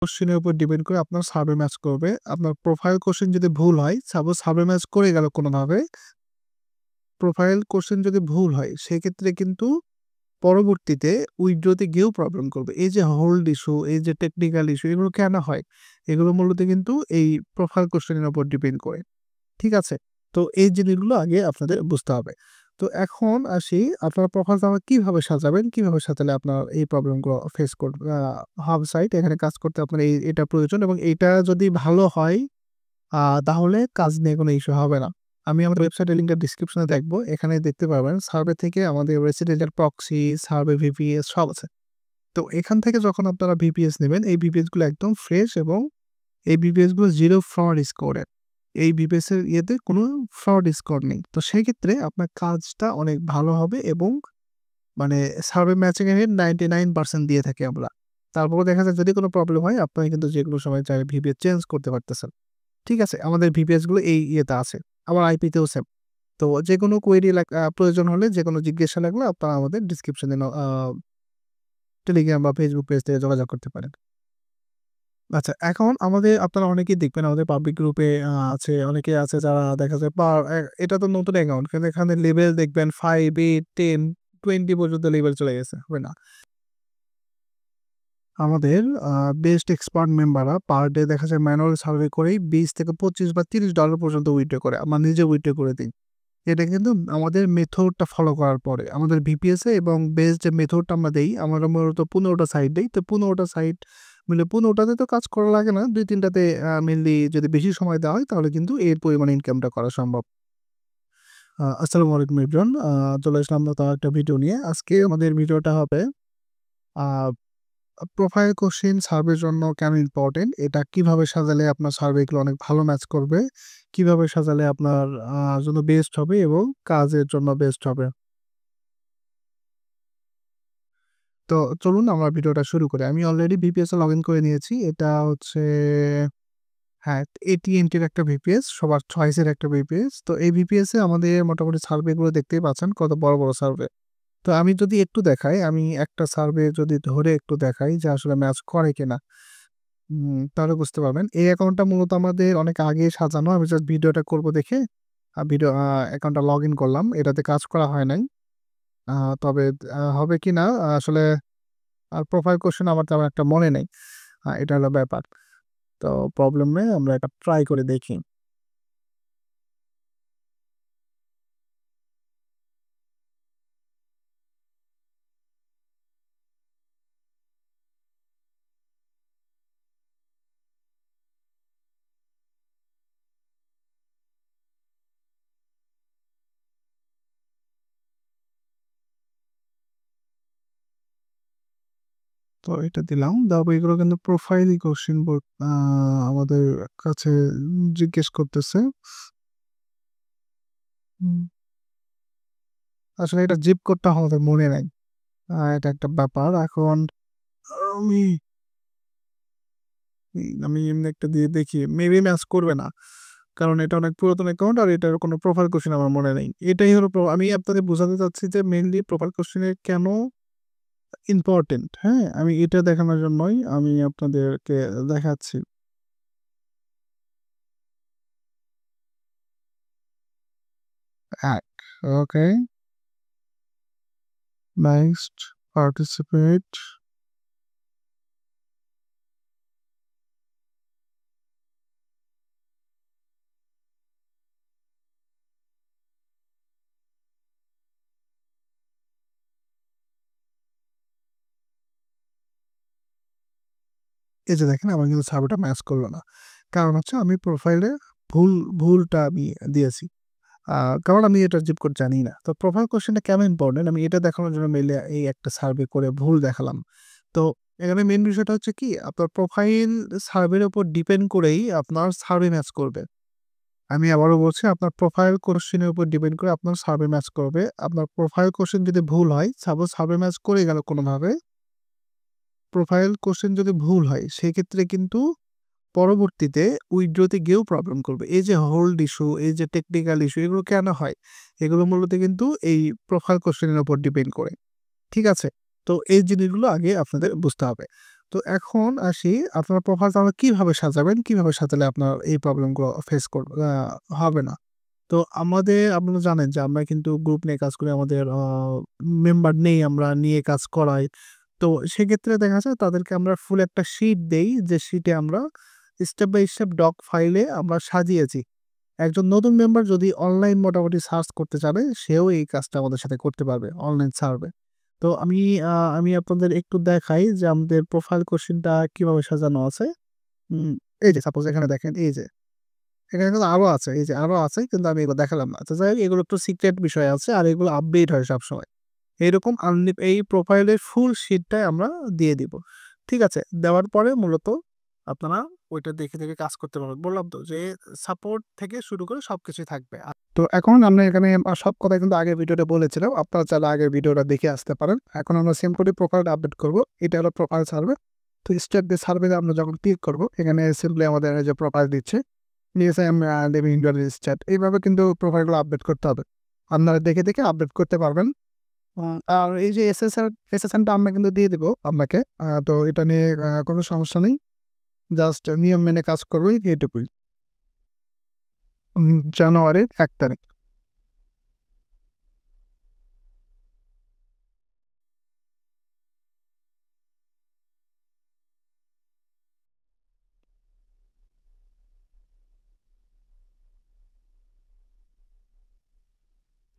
কোশ্চেনের উপর ডিপেন্ড করে আপনার সার্ভে ম্যাচ করবে। আপনার প্রোফাইল কোশ্চেন যদি ভুল হয়, সাপোজ সার্ভে ম্যাচ করে গেল কোনোভাবে, প্রোফাইল কোশ্চেন যদি ভুল হয়, সেক্ষেত্রে কিন্তু পরবর্তীতে উইথড্রতে গিয়েও প্রবলেম করবে। এই যে হোল্ড ইস্যু, এই যে টেকনিক্যাল ইস্যু, এগুলো কেন হয়? এগুলো মূলত কিন্তু এই প্রোফাইল কোশ্চেনের উপর ডিপেন্ড করে। ঠিক আছে? তো এই জিনিসগুলো আগে আপনাদের বুঝতে হবে। তো এখন আসি, আপনার প্রোফাইলটা কিভাবে সাজাবেন? কিভাবে সাজালে আপনার এই প্রবলেমগুলো ফেস করবে হাব সাইট এখানে কাজ করতে আপনার এটা প্রয়োজন, এবং এইটা যদি ভালো হয় তাহলে কাজ নিয়ে কোনো ইস্যু হবে না। আমি আমাদের ওয়েবসাইটের লিঙ্কটা ডেসক্রিপশনে রাখবো। এখানে দেখতে পারবেন সার্ভে থেকে আমাদের রেসিডেন্সিয়াল প্রক্সি, সার্ভে ভিপিএস সব আছে। তো এখান থেকে যখন আপনারা ভিপিএস নেবেন, এই ভিপিএস গুলো একদম ফ্রেশ, এবং এই ভিপিএস গুলো জিরো ফ্রড স্কোরের। এই ভিপিএস এর ইয়েতে কোনো ফ্রড স্কোর নেই। তো সেক্ষেত্রে আপনার কাজটা অনেক ভালো হবে, এবং মানে সার্ভে ম্যাচিং এর 99% দিয়ে থাকি আমরা। তারপরেও দেখা যায় যদি কোনো প্রবলেম হয়, আপনারা কিন্তু যেকোনো সময় চাইলে ভিপিএস চেঞ্জ করতে পারতেছেন। ঠিক আছে? আমাদের ভিপিএস গুলো এই ইয়েতে আছে। আবার আইপিতেও সেম। তো যেকোনো কোয়েরি প্রয়োজন হলে, যেকোনো জিজ্ঞাসা লাগলে আপনারা আমাদের ডেসক্রিপশনে টেলিগ্রাম বা ফেসবুক পেজ থেকে যোগাযোগ করতে পারেন। আচ্ছা, এখন আপনারা অনেকেই দেখবেন আমাদের পাবলিক গ্রুপে আছে, অনেকে আছে যারা দেখা যায় এটা তো নতুন অ্যাকাউন্ট, কিন্তু এখানে লেভেল দেখবেন 5, 8, 10, 20 পর্যন্ত লেভেল চলে গেছে। হবে না? আমাদের বেস্ট এক্সপার্ট মেম্বাররা পার ডে দেখা যায় ম্যানুয়াল সার্ভে করেই 20 থেকে 25 বা $30 পর্যন্ত উইথড্র করে। আমরা নিজে উইথড্র করে দিই। এটা কিন্তু আমাদের মেথডটা ফলো করার পরে। আমাদের ভিপিএস এ এবং বেস যে মেথডটা আমরা দেই, আমরা মূলত 15টা সাইট দেই। তো 15টা সাইট মিলে 15টাতে তো কাজ করা লাগে না। ২-৩ টাতে মেইনলি যদি বেশি সময় দেওয়া হয়, তাহলে কিন্তু এর পরিমাণে ইনকামটা করা সম্ভব। আসসালামু আলাইকুম এভরিওয়ান। চলে আসলাম নতুন একটা ভিডিও নিয়ে। আজকে আমাদের ভিডিওটা হবে আ প্রোফাইল কোশ্চেন সার্ভের জন্য কেন ইম্পোর্টেন্ট? এটা কিভাবে সাজালে আপনার সার্ভেগুলো অনেক ভালো ম্যাচ করবে? কিভাবে সাজালে আপনার জন্য বেস্ট হবে এবং কাজের জন্য বেস্ট হবে? তো চলুন আমরা ভিডিওটা শুরু করি। আমি অলরেডি ভিপিএস এ লগইন করে নিয়েছি। এটা হচ্ছে, হ্যাঁ, AT&T-র একটা ভিপিএস, সবার চয়েসের একটা ভিপিএস। তো এই ভিপিএস এ আমাদের মোটামুটি সার্ভেগুলো দেখতেই পাচ্ছেন, কত বড়, বড় সার্ভে। তো আমি যদি একটু দেখাই, আমি একটা সার্ভে যদি ধরে একটু দেখাই যে আসলে ম্যাচ করে কিনা, তাহলে বুঝতে পারবেন। এই অ্যাকাউন্টটা মূলত আমাদের অনেক আগে সাজানো। আমি জাস্ট ভিডিওটা করব দেখে অ্যাকাউন্টটা লগইন করলাম। এটাতে কাজ করা হয় নাই। আ তবে হবে কিনা আসলে, আর প্রোফাইল কোয়েশ্চেন আমার তেমন একটা মনে নেই। এটা হলো ব্যাপার। তো প্রবলেমে আমরা এটা ট্রাই করে দেখি। তো এটা দিলাম। দেওয়ার পর এগুলো কিন্তু প্রোফাইল কোয়েশ্চেন আমাদের কাছে জিজ্ঞেস করতেছে। হুম, আসলে এটা জিপ কোডটা আমাদের মনে নাই। এটা একটা ব্যাপার। এখন আমি আমি এমনি একটা দিয়ে দেখি। মেবি ম্যাচ করবে না। কারণ এটা অনেক পুরাতন অ্যাকাউন্ট, আর এটার কোনো প্রোফাইল কোয়েশ্চেন আমার মনে নেই। এটাই হলো আমি আপনাদের বোঝাতে চাচ্ছি যে মেইনলি প্রোফাইল কোয়েশ্চেন এর কেন ইম্পোর্টেন্ট, হ্যাঁ? আমি এটা দেখানোর জন্যই আমি আপনাদেরকে দেখাচ্ছি। এক, ওকে, নেক্সট, পার্টিসিপেট। এই যে দেখেন, আমার কিন্তু সার্ভেটা ম্যাচ করলো না। কারণ হচ্ছে আমি প্রোফাইলে ভুলটা আমি দিয়েছি। আ কারণ আমি এটার জিপ কোড জানি না। তো প্রোফাইল কোয়েশ্চেনটা কেন ইম্পোর্টেন্ট? আমি এটা দেখানোর জন্য মেইনলি এই একটা সার্ভে করে ভুল দেখালাম। তো এখানে মেইন বিষয়টা হচ্ছে কি, আপনার প্রোফাইল সার্ভের উপর ডিপেন্ড করেই আপনার সার্ভে ম্যাচ করবে। আমি আবারও বলছি, আপনার প্রোফাইল কোয়েশ্চেনের উপর ডিপেন্ড করে আপনার সার্ভে ম্যাচ করবে। আপনার প্রোফাইল কোয়েশ্চেন যদি ভুল হয়, সাপোজ সার্ভে ম্যাচ করে গেল কোনোভাবে, প্রোফাইল কোয়েশ্চেন যদি ভুল হয়, সেক্ষেত্রে কিন্তু পরবর্তীতে উইথড্রতে গিয়েও প্রবলেম করবে। এই যে হোল্ড ইস্যু, এই যে টেকনিক্যাল ইস্যু, এগুলো কেন হয়? এগুলো মূলত কিন্তু এই প্রোফাইল কোয়েশ্চেনের উপর ডিপেন্ড করে। ঠিক আছে? তো এই জিনিসগুলো আগে আপনাদের বুঝতে হবে। তো এখন আসি আপনার প্রোফাইল তাহলে কিভাবে সাজাবেন? কিভাবে সাজালে আপনার এই প্রবলেমগুলো ফেস হবে না? তো আপনারা জানেন যে আমরা কিন্তু গ্রুপ নিয়ে কাজ করি। আমাদের মেম্বার নেই, আমরা নিয়ে কাজ করাই। তো সেক্ষেত্রে দেখা যায় তাদেরকে আমরা ফুল একটা শিট দেই, যে শিটে আমরা স্টেপ বাই স্টেপ ডক ফাইলে আমরা সাজিয়েছি। একজন নতুন মেম্বার যদি অনলাইন মোটামুটি সার্চ করতে চাবে, সেও এই কাজটা আমাদের সাথে করতে পারবে অনলাইন সার্ভে। তো আমি আপনাদের একটু দেখাই যে আমাদের প্রোফাইল কোশ্চেনটা কিভাবে সাজানো আছে। এই যে সাপোজ এখানে দেখেন, এই যে এখানে কিন্তু আরো আছে, এই যে আরো আছে, কিন্তু আমি এগুলো দেখালাম না। তো যাই হোক, এগুলো একটু সিক্রেট বিষয় আছে আর এগুলো আপডেট হয় সবসময়। এইরকম এই প্রোফাইলের ফুল শিটটাই আমরা দিয়ে দিব। ঠিক আছে? দেওয়ার পরে মূলত আপনারা ওইটা দেখে কাজ করতে পারবেন। বললাম তো যে সাপোর্ট থেকে শুরু করে সবকিছুই থাকবে। তো এখন আমরা এখানে সব কথা কিন্তু আগের ভিডিওতে বলেছিলাম। আপনারা চাইলে আগের ভিডিওটা দেখে আসতে পারেন। এখন আমরা সিম্পলি প্রোফাইলটা আপডেট করব। এটা হলো প্রোফাইল সার্ভে। তো স্টেপ দিয়ে সার্ভে আমরা যখন ক্লিক করব, এখানে সিম্পলি আমাদের এই যে প্রোফাইল দিচ্ছে। নিয়েছে লিভিং ইন্ডিয়ান চ্যাট। এইভাবে কিন্তু প্রোফাইলগুলো আপডেট করতে হবে। আপনারা দেখে আপডেট করতে পারবেন। আর এই যে এসএসএনটা আমরা কিন্তু দিয়ে দিব আপনাকে। তো এটা নিয়ে কোনো সমস্যা নেই। জাস্ট নিয়ম মেনে কাজ করবেন, এইটুকুই। জানুয়ারির ১ তারিখ।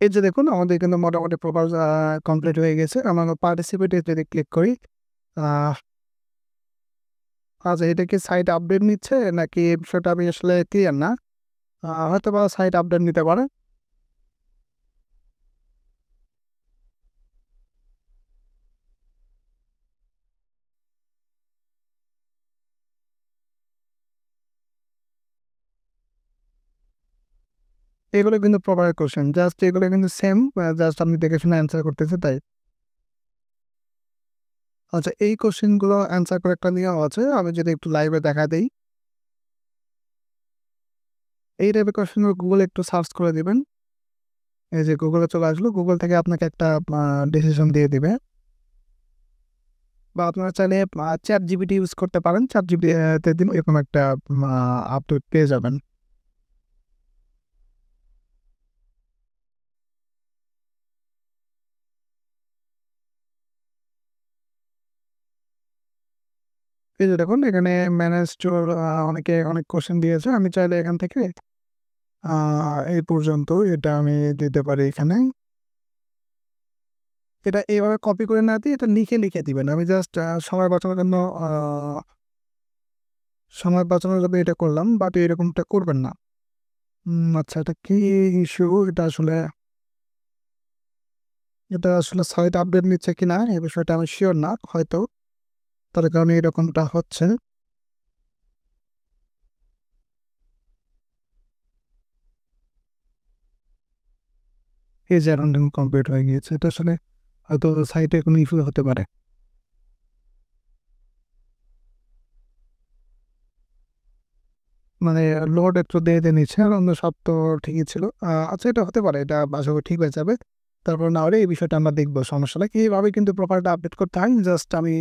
এই যে দেখুন, আমাদের কিন্তু মোটামুটি প্রপোজ কমপ্লিট হয়ে গেছে। আমরা পার্টিসিপেট এ যদি ক্লিক করি, আহ আচ্ছা, এটা কি সাইট আপডেট নিচ্ছে নাকি সেটা আমি আসলে ক্লিয়ার না। হয়তোবা সাইট আপডেট নিতে পারে। এগুলো কিন্তু প্রপার কোশ্চেন। জাস্ট এগুলো কিন্তু সেম, জাস্ট আপনি দেখে শুনে অ্যান্সার করতেছে তাই। আচ্ছা, এই কোশ্চেনগুলো অ্যান্সার করে একটা নিয়ম আছে। আমি যদি একটু লাইভে দেখা দেই। এই টাইপের কোশ্চেনগুলো গুগলে একটু সার্চ করে দিবেন। এই যে গুগলে চলে আসলো। গুগল থেকে আপনাকে একটা ডিসিশন দিয়ে দিবে। বা আপনারা চাইলে চ্যাট জিপিটি ইউজ করতে পারেন। চ্যাট জিপিটি তে দিন, এরকম একটা আপডেট পেয়ে যাবেন। এই যে দেখুন, এখানে ম্যানেজ টুর অনেক কোশ্চেন দিয়েছে। আমি চাইলে এখান থেকে এই পর্যন্ত এটা আমি দিতে পারি এখানে। এটা এইভাবে কপি করে না দিয়ে এটা লিখে দিবেন। আমি জাস্ট সময় বাঁচানোর জন্য এটা করলাম। বাট এরকমটা করবেন না। আচ্ছা, এটা কি ইস্যু? এটা আসলে সাইট আপডেট নিচ্ছে কিনা এই বিষয়টা আমি শিওর না। হয়তো তার কারণে এরকমটা হচ্ছে। এই যে এখন দেখুন কমপ্লিট হয়ে গিয়েছে। এটা আসলে হয়তো সাইটে কোনো ইস্যু হতে পারে। মানে লোড একটু দেরিতে নিচ্ছে, আর অন্য সব তো ঠিকই ছিল। আচ্ছা, এটা হতে পারে। এটা আশা করি ঠিক হয়ে যাবে। তারপর না হলে এই বিষয়টা আমরা দেখবো, সমস্যা নেই। এইভাবে কিন্তু প্রোফাইলটা আপডেট করতে হয়। জাস্ট আমি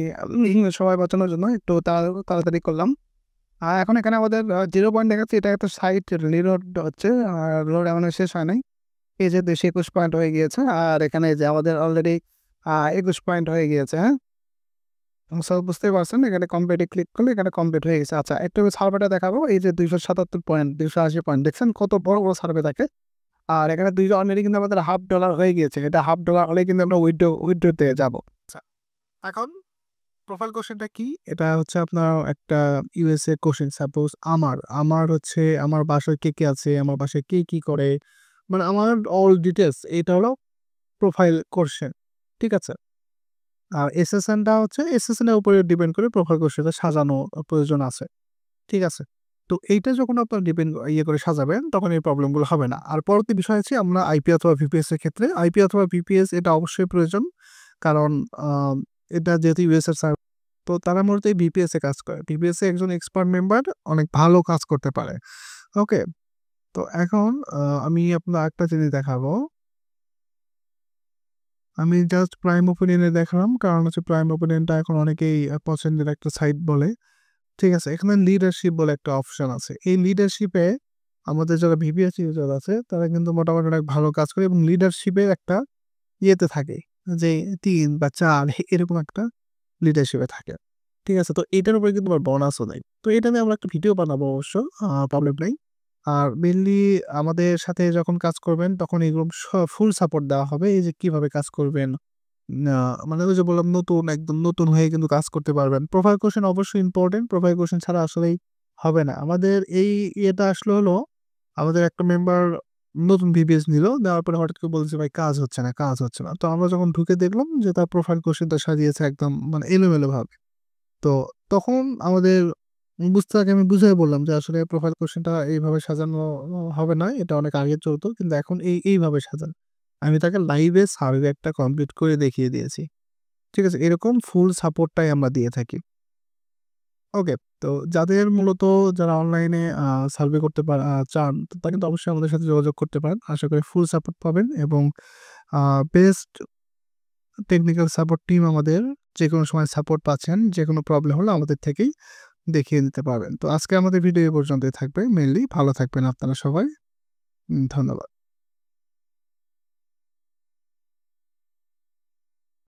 সময় বাঁচানোর জন্য একটু তাড়াতাড়ি করলাম। আর এখন এখানে আমাদের 0 পয়েন্ট দেখাচ্ছে। এটা একটা সাইট রিলোড হচ্ছে। আর লোড এখনো শেষ হয় নাই। এই যে ২২ পয়েন্ট হয়ে গিয়েছে। আর এখানে এই যে আমাদের অলরেডি ২১ পয়েন্ট হয়ে গিয়েছে, হ্যাঁ? সো বুঝতেই পারছেন, এখানে কমপ্লিটে ক্লিক করলে এখানে কমপ্লিট হয়ে গেছে। আচ্ছা, একটু সার্ভেটা দেখাবো। এই যে ২৭৭ পয়েন্ট, ২৮০ পয়েন্ট, দেখছেন কত বড় বড় সার্ভে থাকে। আর এখানে অলরেডি কিন্তু আমাদের $1/2 হয়ে গিয়েছে। এটা $1/2 হলে কিন্তু আমরা উইথড্রোতে যাবো। আচ্ছা, এখন প্রোফাইল কোশ্চেনটা কি? এটা হচ্ছে আপনার একটা ইউএসএ কোশ্চেন। সাপোজ আমার হচ্ছে আমার বাসায় কে আছে, আমার বাসায় কে কি করে, মানে আমার অল ডিটেলস। এটা হলো প্রোফাইল কোশ্চেন। ঠিক আছে? আর এসএসএনটা হচ্ছে এসএসএন এর উপরে ডিপেন্ড করে প্রোফাইল কোশ্চেনটা সাজানো প্রয়োজন আছে। ঠিক আছে? তো এইটা যখন আপনার করে সাজাবেন, তখন এই প্রবলেমগুলো হবে না। আর পরবর্তী বিষয় হচ্ছে, আমরা আইপি অথবা ভিপিএস এর ক্ষেত্রে আইপি অথবা ভিপিএস এটা অবশ্যই প্রয়োজন। কারণ এটা যেহেতু ইউএস এর সার্ভার, তো তারা মূলত এই ভিপিএস এ কাজ করে। ভিপিএস এ একজন এক্সপার্ট মেম্বার অনেক ভালো কাজ করতে পারে। ওকে? তো এখন আমি আপনার আরেকটা জিনিস দেখাবো। আমি জাস্ট প্রাইম ওপিনিয়নে দেখালাম, কারণ হচ্ছে প্রাইম ওপিনিয়নটা এখন অনেকেই পছন্দের একটা সাইট বলে। ঠিক আছে, এখানে লিডারশিপ বলে একটা অপশন আছে। এই লিডারশিপে আমাদের যারা ভিপিএস ইউজার আছে তারা কিন্তু মোটামুটি অনেক ভালো কাজ করে, এবং লিডারশিপের একটা ইয়েতে থাকে যে ৩ বা ৪ এরকম একটা লিডারশিপে থাকে। ঠিক আছে, তো এটার উপরে কিন্তু আবার বোনাসও দেয়। তো এটা নিয়ে আমরা একটা ভিডিও বানাবো অবশ্য, প্রবলেম নাই। আর মেইনলি আমাদের সাথে যখন কাজ করবেন তখন এগুলো ফুল সাপোর্ট দেওয়া হবে। এই যে কিভাবে কাজ করবেন, না মানে ওই যে বললাম নতুন একদম নতুন হয়ে কিন্তু কাজ করতে পারবেন। প্রোফাইল কোশ্চেন অবশ্যই ইম্পর্টেন্ট, প্রোফাইল কোশ্চেন ছাড়া আসলেই হবে না। আমাদের এই ইয়েটা আসলে হলো, আমাদের একটা মেম্বার নতুন ভিপিএস নিল, দেওয়ার পরে হঠাৎ করে বলছে ভাই কাজ হচ্ছে না, কাজ হচ্ছে না। তো আমরা যখন ঢুকে দেখলাম যে তার প্রোফাইল কোশ্চেনটা সাজিয়েছে একদম মানে এলোমেলো ভাবে। তো তখন আমাদের বুঝতে আগে আমি বুঝাই বললাম যে আসলে প্রোফাইল কোশ্চেনটা এইভাবে সাজানো হবে না, এটা অনেক আগে চলতো, কিন্তু এখন এইভাবে সাজান। আমি তাকে লাইভে সার্ভে একটা কমপ্লিট করে দেখিয়ে দিয়েছি। ঠিক আছে, এরকম ফুল সাপোর্টটাই আমরা দিয়ে থাকি। ওকে, তো যাদের মূলত যারা অনলাইনে সার্ভে করতে চান, তো তারা কিন্তু অবশ্যই আমাদের সাথে যোগাযোগ করতে পারেন। আশা করি ফুল সাপোর্ট পাবেন, এবং বেস্ট টেকনিক্যাল সাপোর্ট টিম আমাদের যে কোনো সময় সাপোর্ট পাচ্ছেন। যে কোনো প্রবলেম হলে আমাদের থেকেই দেখিয়ে নিতে পারবেন। তো আজকে আমাদের ভিডিও এ পর্যন্তই থাকবে। মেইনলি ভালো থাকবেন আপনারা সবাই। ধন্যবাদ।